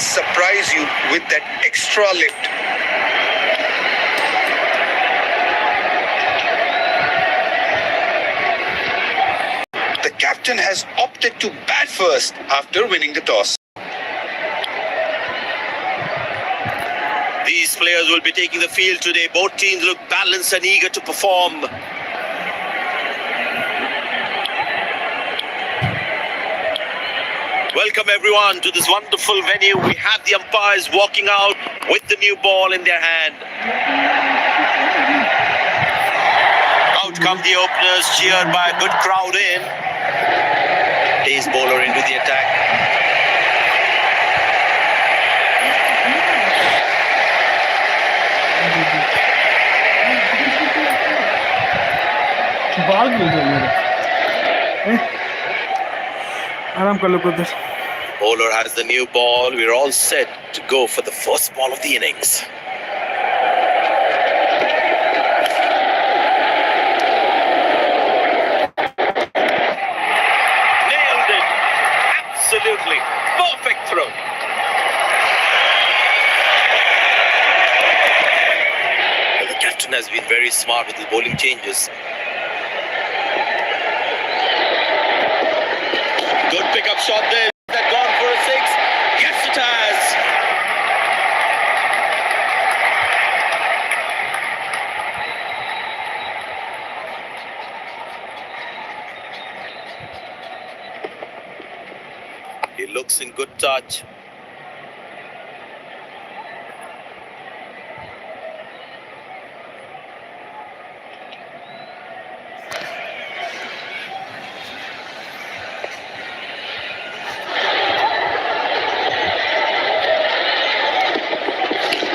surprise you with that extra lift. The captain has opted to bat first after winning the toss. These players will be taking the field today. Both teams look balanced and eager to perform. Welcome everyone to this wonderful venue. We have the umpires walking out with the new ball in their hand. Out come the openers, cheered by a good crowd in. Pace bowler into the attack. Bowler has the new ball. We're all set to go for the first ball of the innings. Nailed it. Absolutely perfect throw. Well, the captain has been very smart with his bowling changes. Good pickup shot there. That gone for a six. Yes, it has. He looks in good touch.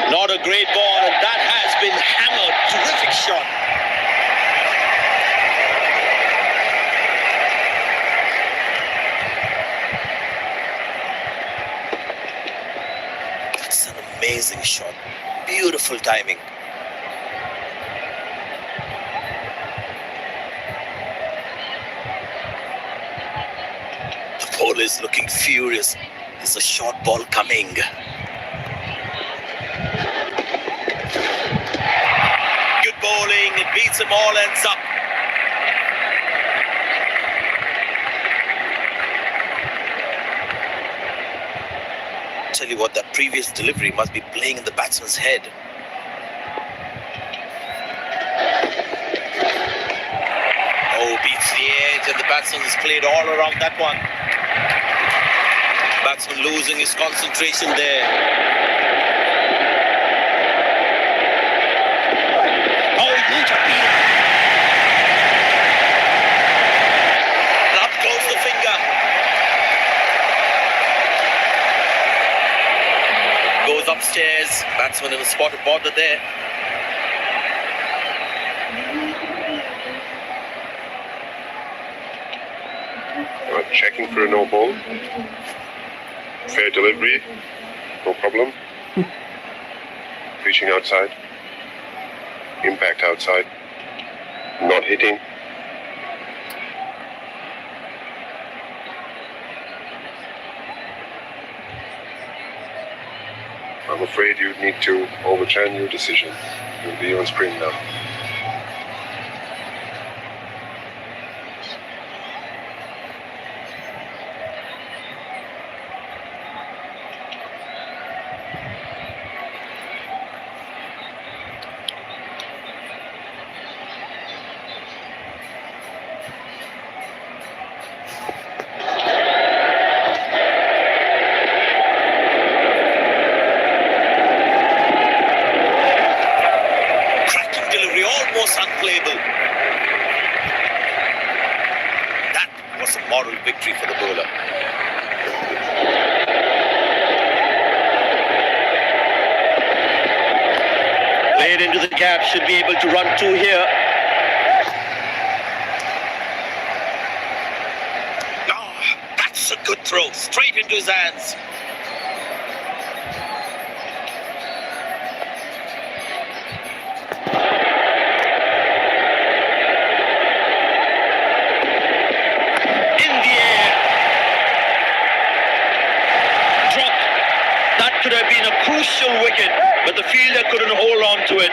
Not a great ball, and that has been hammered. Terrific shot. That's an amazing shot. Beautiful timing. The ball is looking furious. There's a short ball coming. Bowling, it beats them all, ends up. Tell you what, that previous delivery must be playing in the batsman's head. Oh, beats the edge, and the batsman has played all around that one. Batsman losing his concentration there. Upstairs, batsman in a spotted border there. Checking for a no ball. Fair delivery, no problem. Reaching outside. Impact outside. Not hitting. I'm afraid you need to overturn your decision. You'll be on screen now. Unplayable. That was a moral victory for the bowler. Played into the gap, should be able to run two here. Oh, that's a good throw, straight into his hands. could have been a crucial wicket, but the fielder couldn't hold on to it.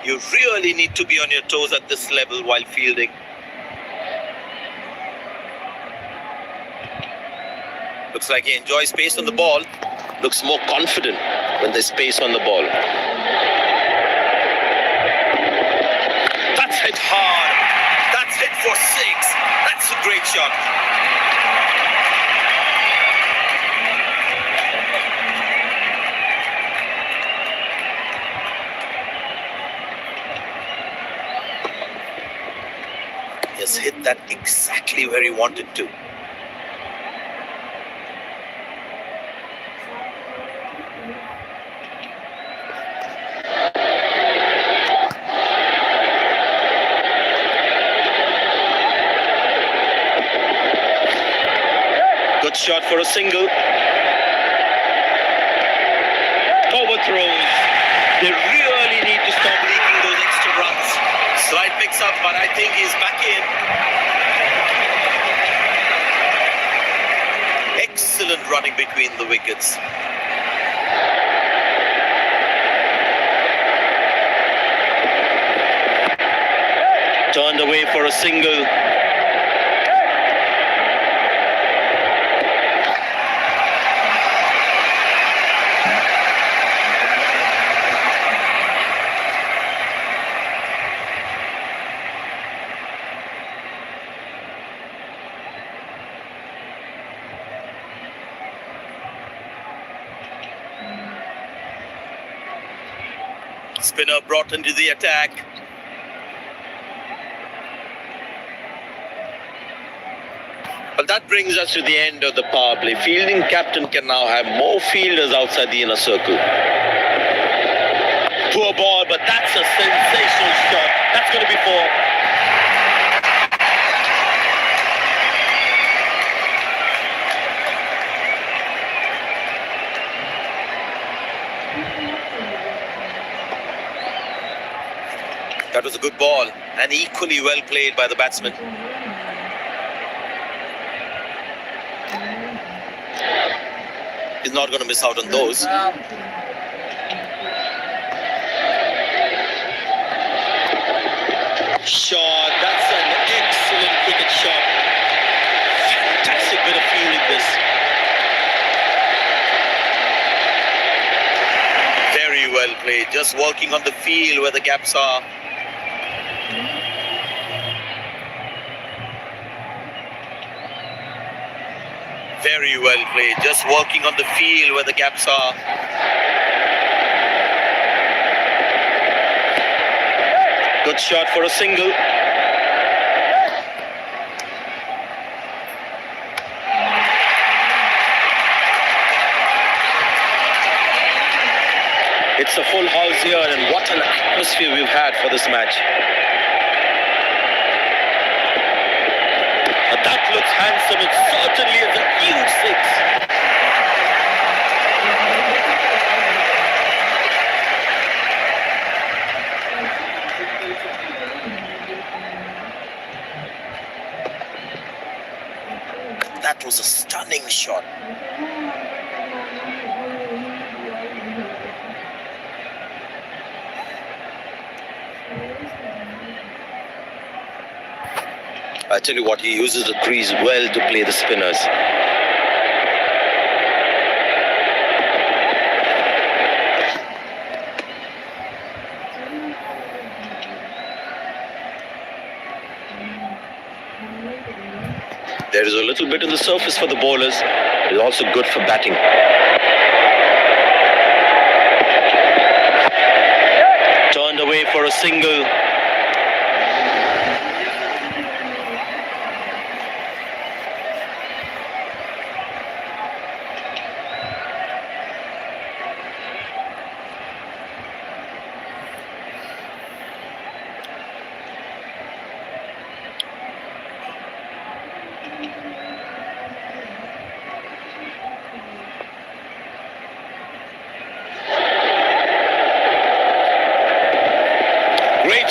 You really need to be on your toes at this level while fielding. Looks like he enjoys space on the ball. Looks more confident when there's space on the ball. That's hit hard. That's hit for 6. That's a great shot. He has hit that exactly where he wanted to. Good shot for a single. Power throws. They really need to stop leaking those extra runs. Slight mix up, but I think he's back in. Excellent running between the wickets. Turned away for a single. Spinner brought into the attack. Well, that brings us to the end of the power play. Fielding captain can now have more fielders outside the inner circle. Poor ball, but that's a sensational shot. That's going to be 4. That was a good ball and equally well played by the batsman. He's not going to miss out on those. Shot. That's an excellent cricket shot. Fantastic bit of fielding this. Very well played. Just working on the field where the gaps are. Very well played, just working on the field where the gaps are. Good shot for a single. It's a full house here, and what an atmosphere we've had for this match. That looks handsome. It certainly is a huge 6. That was a stunning shot. I tell you what, he uses the crease well to play the spinners. There is a little bit on the surface for the bowlers. It's also good for batting. Turned away for a single.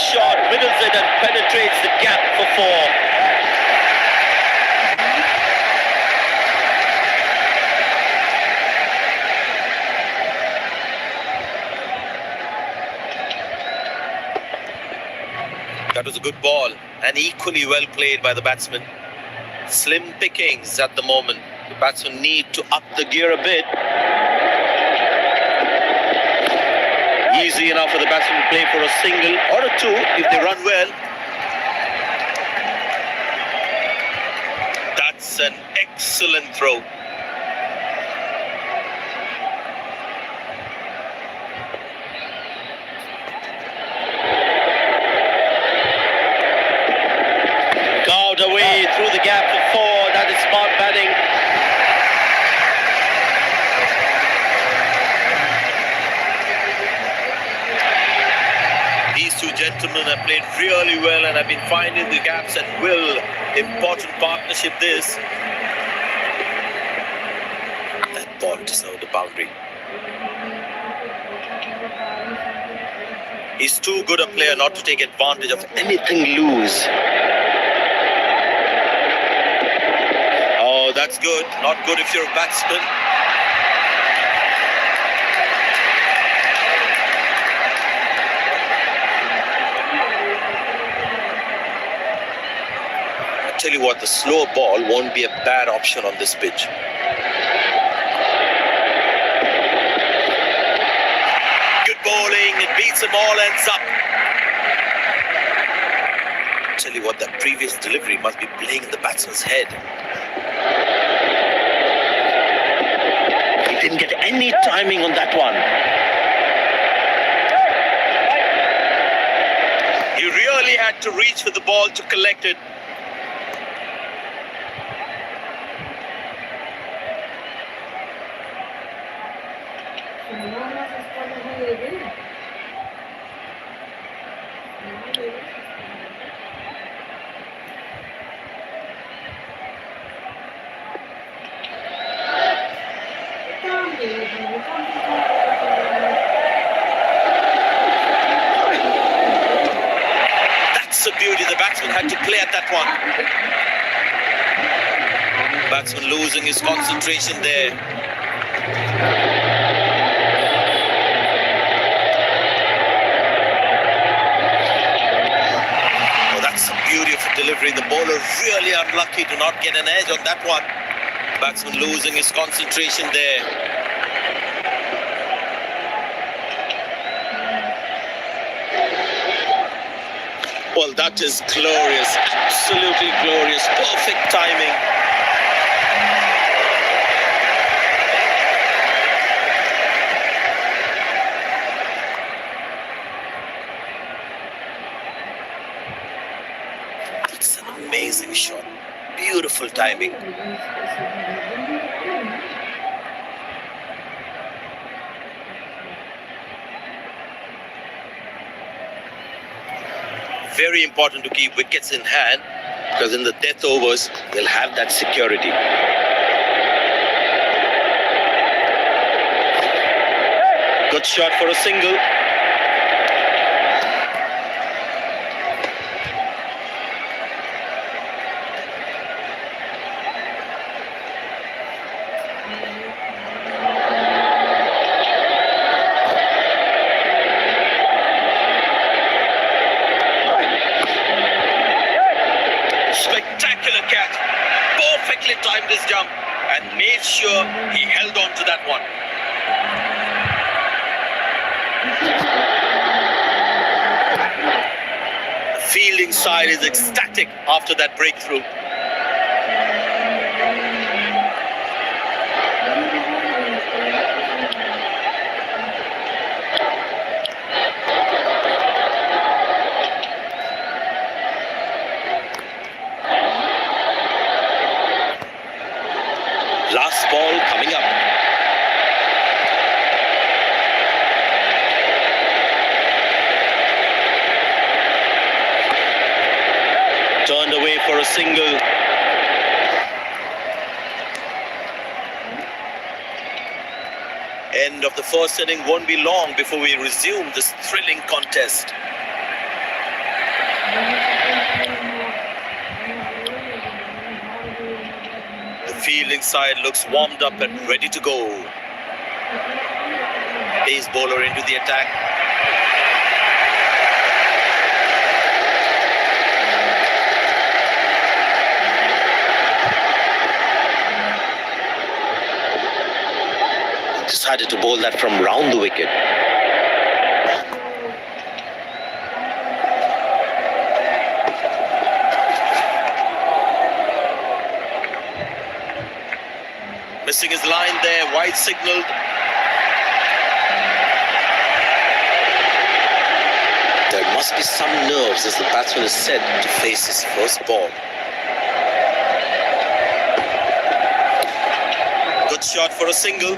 shot, middles it and penetrates the gap for four. That was a good ball and equally well played by the batsman. Slim pickings at the moment. The batsmen need to up the gear a bit. Easy enough for the batsman to play for a single or a two if they run well. That's an excellent throw. Carved away through the gap for four. That is smart batting. These two gentlemen have played really well and have been finding the gaps at will. Important partnership this. That ball deserved the boundary. He's too good a player not to take advantage of anything loose. Oh, that's good. Not good if you're a batsman. Tell you what, the slow ball won't be a bad option on this pitch. Good bowling, it beats them all, ends up. Tell you what, that previous delivery must be playing in the batsman's head. He didn't get any timing on that one. He really had to reach for the ball to collect it. That's a beauty. The batsman had to play at that one. Batsman losing his concentration there. Oh, that's a beauty of a delivery. The bowler really unlucky to not get an edge on that one. Batsman losing his concentration there. Well, that is glorious, absolutely glorious, perfect timing. It's an amazing shot, beautiful timing. Very important to keep wickets in hand because in the death overs, they'll have that security. Good shot for a single. Spectacular catch. Perfectly timed his jump and made sure he held on to that one. The fielding side is ecstatic after that breakthrough. Last ball coming up. Turned away for a single. End of the first inning won't be long before we resume this thrilling contest. fielding side looks warmed up and ready to go. Pace bowler into the attack. Decided to bowl that from round the wicket. Missing his line there, wide signalled. There must be some nerves, as the batsman is said, to face his first ball. Good shot for a single.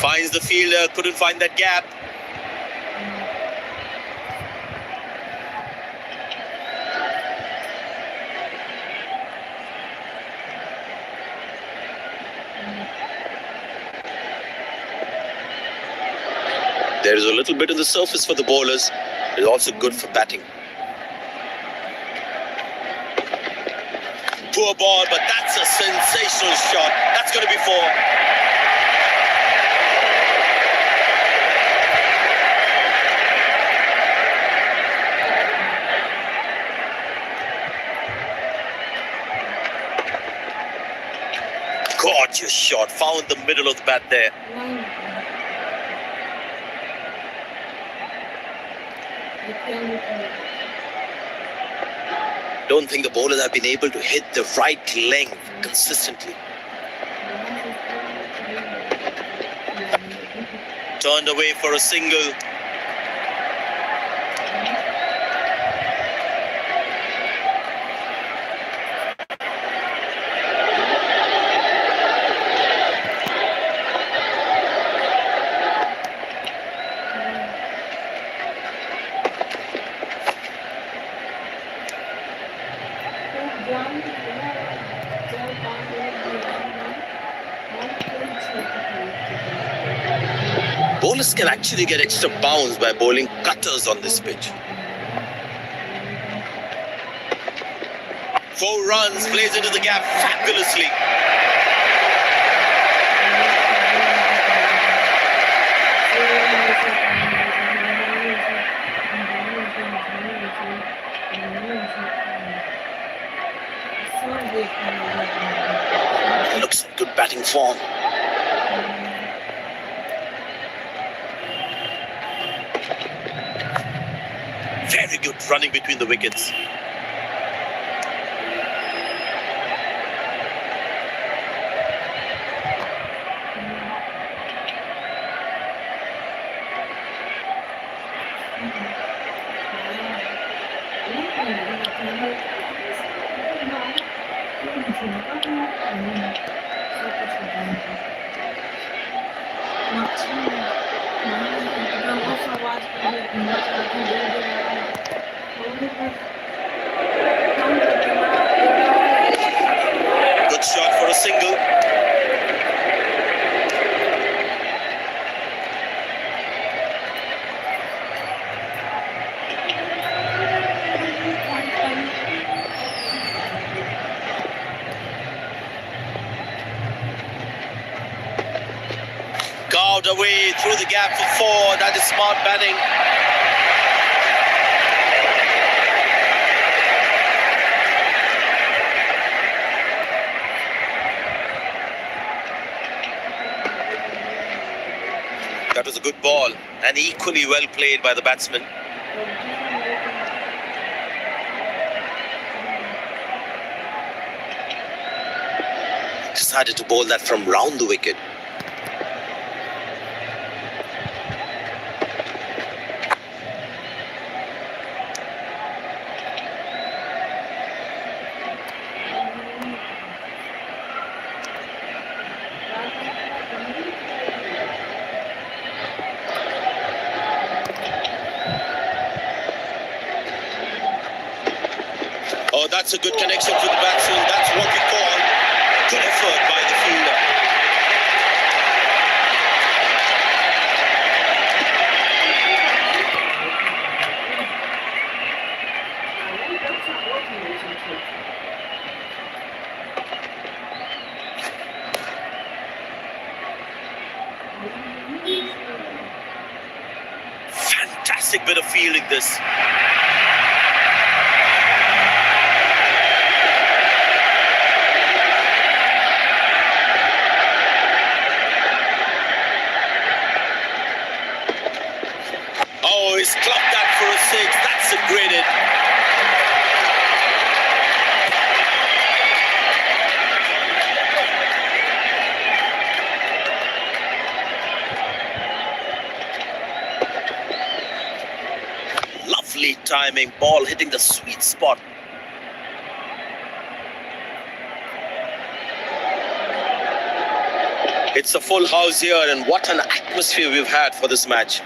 Finds the fielder, couldn't find that gap. There is a little bit on the surface for the bowlers. It's also good for batting. Poor ball, but that's a sensational shot. That's going to be four. Gorgeous shot. Found the middle of the bat there. Don't think the bowlers have been able to hit the right length consistently. Turned away for a single. Bowlers can actually get extra bounce by bowling cutters on this pitch. 4 runs, plays into the gap fabulously. Looks in good batting form. Very good running between the wickets. Good shot for a single. Carved away through the gap for 4. That is smart batting. That was a good ball and equally well played by the batsman. Decided to bowl that from round the wicket. Oh, that's a good connection for the batsman. That's what we call good effort by the fielder. fantastic bit of fielding this. Oh, he's clocked that for a six. That's a great hit. Lovely timing, ball hitting the sweet spot. It's a full house here, and what an atmosphere we've had for this match.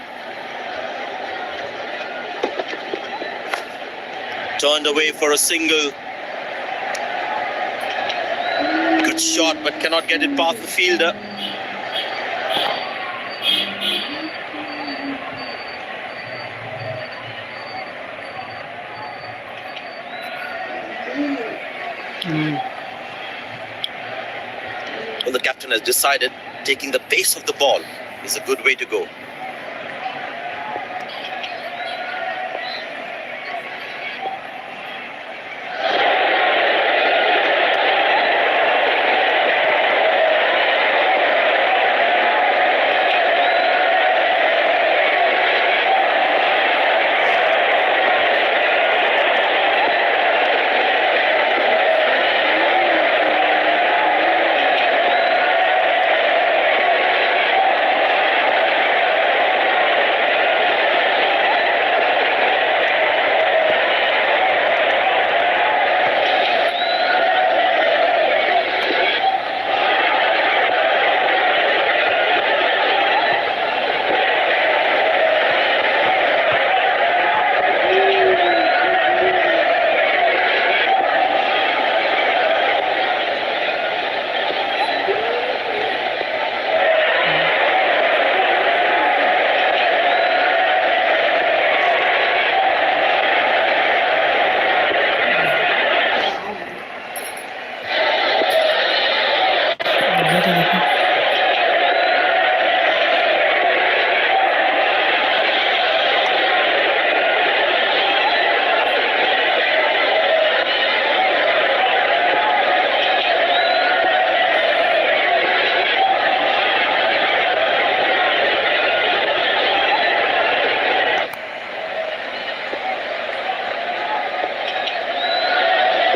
Turned away for a single. Good shot, but cannot get it past the fielder. Well, the captain has decided taking the pace of the ball is a good way to go.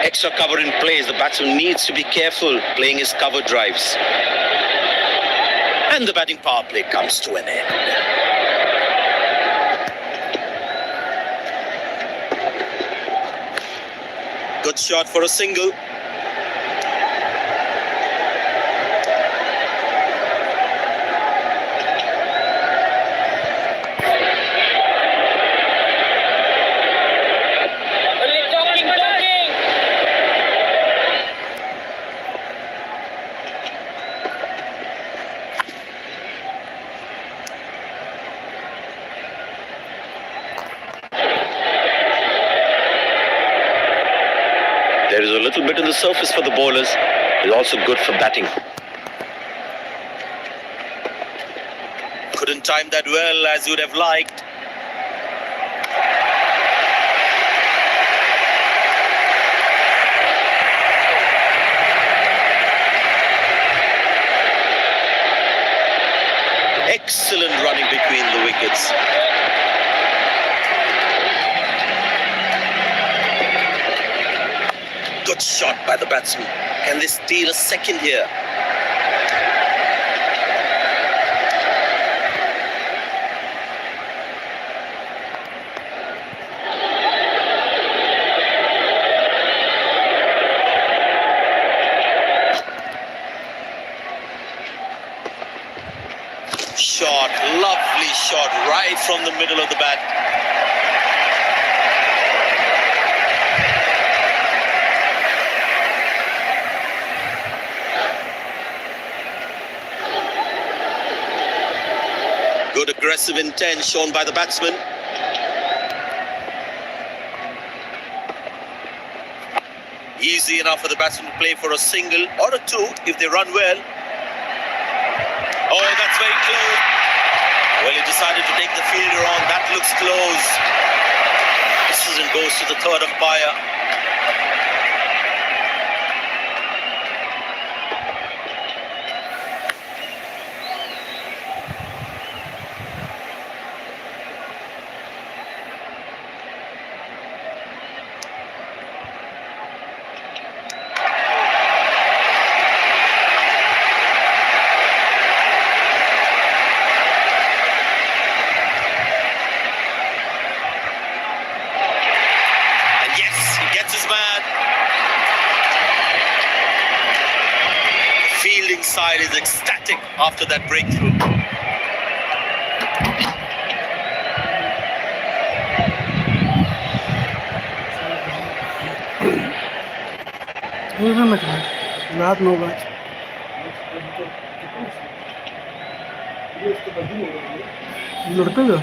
Extra cover in place. The batsman needs to be careful playing his cover drives. And the batting power play comes to an end. Good shot for a single. There is a little bit in the surface for the bowlers. It's also good for batting. Couldn't time that well as you'd have liked. Excellent running between the wickets. Good shot by the batsman. Can they steal a second here? Shot, lovely shot right from the middle of the bat. Good aggressive intent shown by the batsman. Easy enough for the batsman to play for a single or a two if they run well. Oh, that's very close. Well, he decided to take the fielder on. That looks close. Decision goes to the third umpire. And yes, he gets his man. The fielding side is ecstatic after that breakthrough. रात 9 बजे लड़ते थे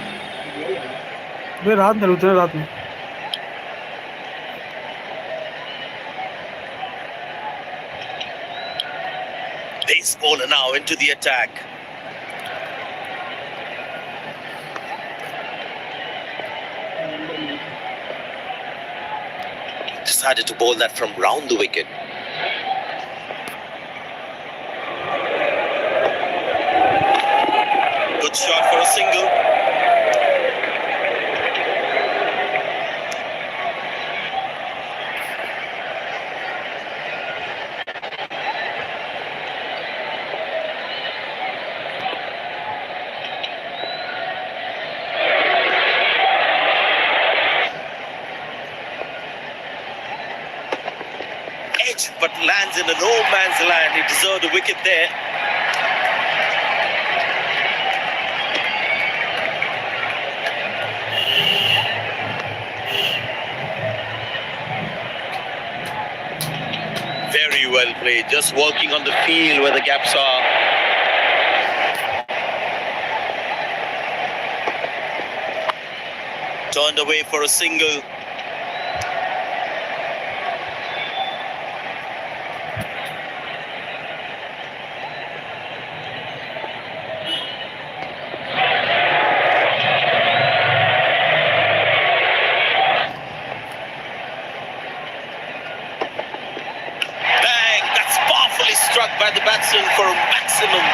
वे रात में उतरे रात में Base bowler now into the attack. Decided to bowl that from round the wicket. Good shot for a single. Edge, but lands in a no man's land. He deserved a wicket there. Very well played, just working on the field where the gaps are. Turned away for a single. Bang! That's powerfully struck by the batsman for a maximum.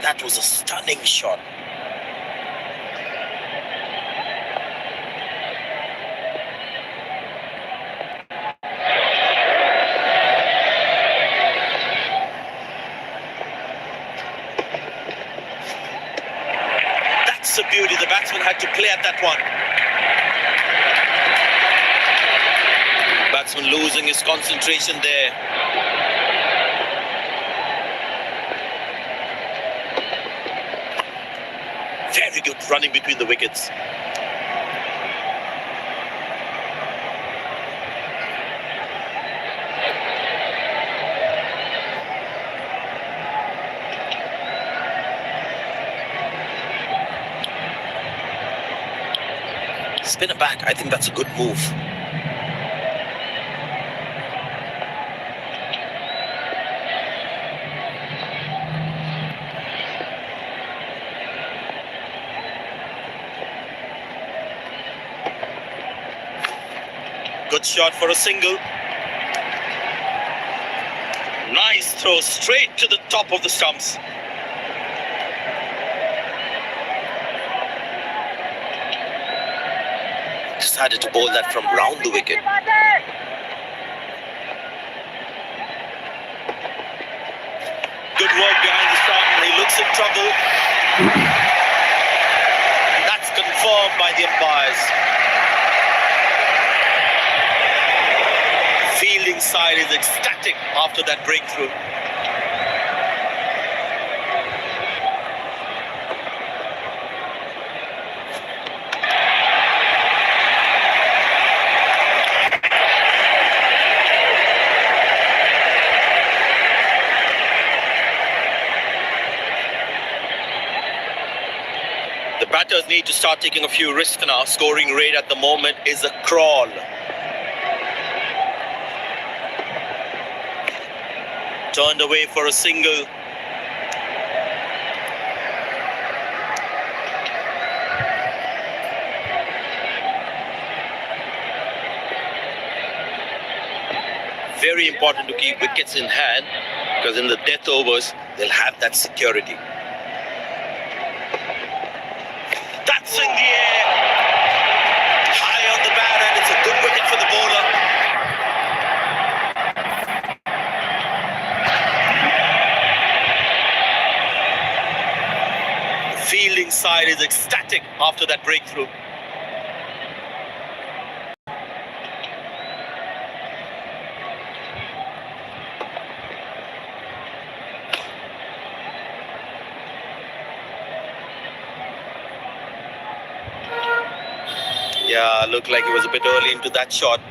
That was a stunning shot. That's a beauty. The batsman had to play at that one. Batsman losing his concentration there. Very good running between the wickets. Spinner back. I think that's a good move. Good shot for a single. Nice throw straight to the top of the stumps. Decided to bowl that from round the wicket. Good work behind the stump. He looks in trouble. That's confirmed by the umpires. Fielding side is ecstatic after that breakthrough. The batters need to start taking a few risks now. Scoring rate at the moment is a crawl. Turned away for a single. Very important to keep wickets in hand, because in the death overs, they'll have that security. That's in the air. High on the bat, and it's a good wicket for the bowler. The fielding side is ecstatic after that breakthrough. Yeah, looked like it was a bit early into that shot.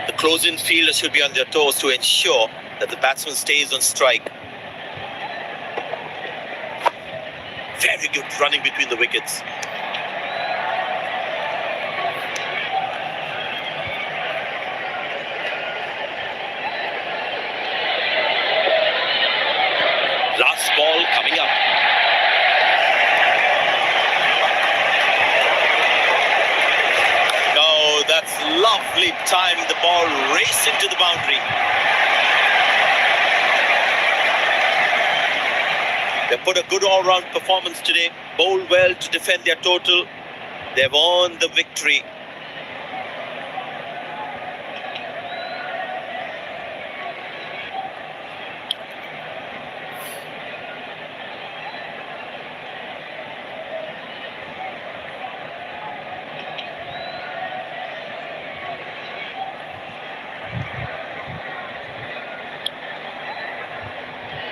The close-in fielders should be on their toes to ensure that the batsman stays on strike. Very good running between the wickets. Last ball coming up. No, that's lovely timing. The ball racing to the boundary. They put a good all-round performance today. Bowled well to defend their total. They've earned the victory.